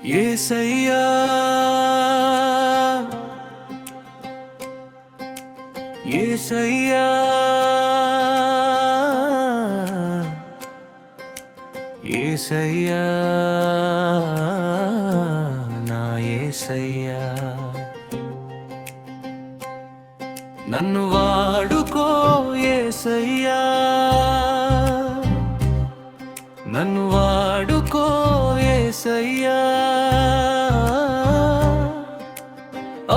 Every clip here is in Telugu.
యేసయ్యా యేసయ్యా యేసయ్యా నా యేసయ్యా నన్ను వాడుకో యేసయ్యా నన్ను వాడుకో యేసయ్యా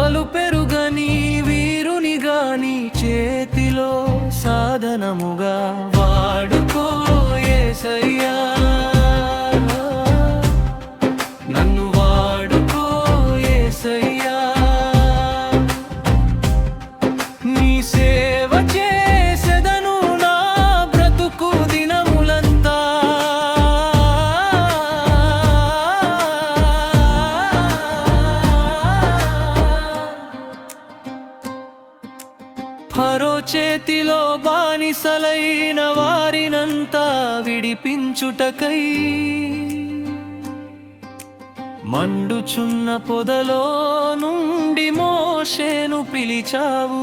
అలుపెరుగని వీరునిగా నీ చేతిలో సాధనముగా వాడుకో యేసయ్యా నన్ను వాడుకో యేసయ్యా నీ సేవ చేసెదను నా బ్రతుకు దినములంతా ఫరో చేతిలో బానిసలైన వారినంతా విడిపించుటకై మండుచున్న పొదలో నుండి మోషేను పిలిచావు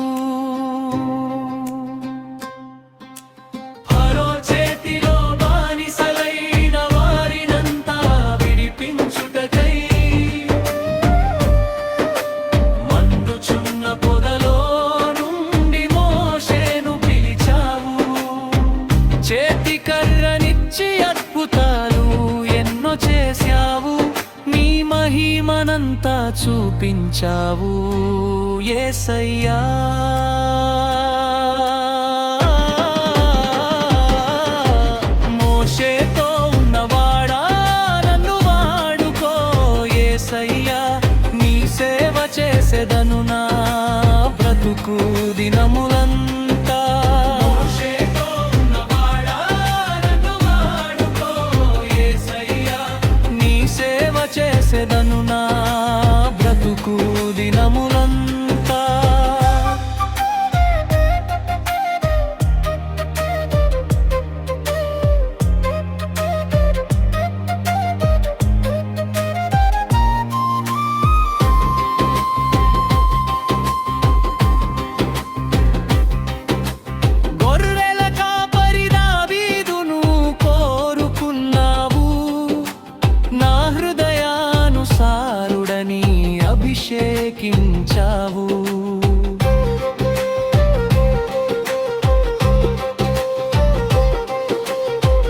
ఫరో చేతిలో బానిసలైన వారినంతా విడిపించుటకై మండుచున్న పొదలో నుండి మోషేను పిలిచావు చేతి కర్రనిచ్చి అద్భుతాలు ఎన్నో చేశావు నీ మహిమనంతా చూపించావు యేసయ్యా మోషేతో ఉన్నవాడా నన్ను వాడుకో యేసయ్యా నీ సేవ చేసెదను నా బ్రతుకు దినములంతా మోషేతో ఉన్నవాడా నన్ను వాడుకో యేసయ్యా నీ సేవ చేసెదను నా బ్రతుకు దినములంతా గొర్రెల కాపరి దావీదును కోరుకున్నావు నా హృదయానుసారుడని అభిషేకించావు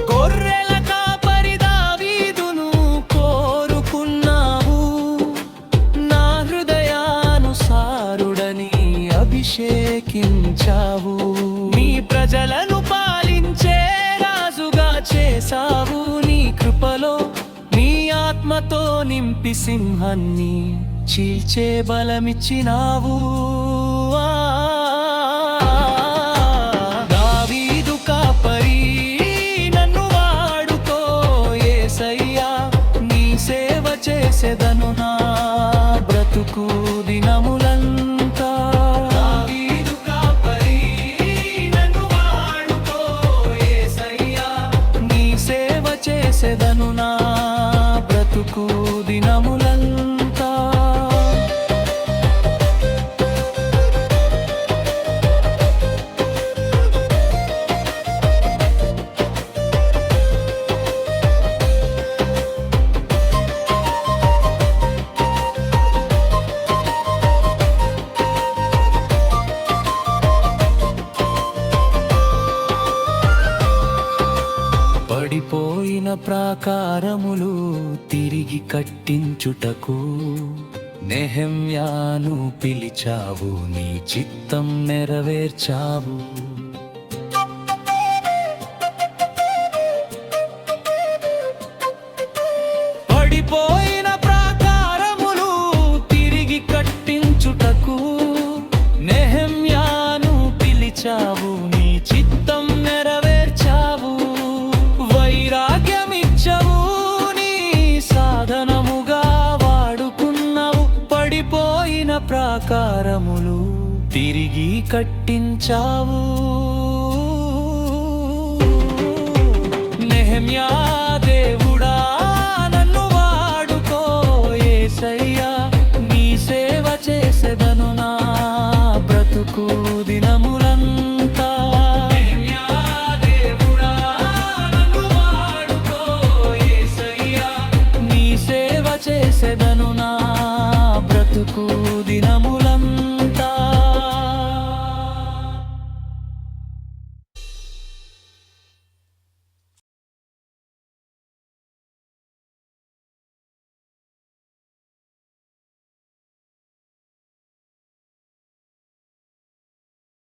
గొర్రెల కాపరి దావీదును కోరుకున్నావు నా హృదయానుసారుడని అభిషేకించావు నీ ప్రజలను పాలించే రాజుగా చేసావు నీ కృపలో నీ ఆత్మతో నింపి సింహాన్ని చీల్చే బలమిచ్చినావు దావీదు కాపరి నన్ను వాడుకో యేసయ్యా నీ సేవ చేసెదను నా బ్రతుకు దినములంతా దావీదు కాపరి నన్ను వాడుకో యేసయ్యా నీ సేవ చేసెదను నా బ్రతుకు దినములంతా పడిపోయిన ప్రాకారములు తిరిగి కట్టించుటకు నెహెమ్యాను పిలిచావు నీ చిత్తం నెరవేర్చావు పడిపోయిన ప్రాకారములు తిరిగి కట్టించుటకు నెహెమ్యాను పిలిచావు నీ చిత్తం నెరవేర్చావు వైరాగ్యమిచ్చవు నీ సాధనముగా వాడుకున్నావు పడిపోయిన ప్రాకారములు తిరిగి కట్టించావు నెహెమ్యా దేవుడా నన్ను వాడుకో చేసెదను నా బ్రతుకు దినములంతా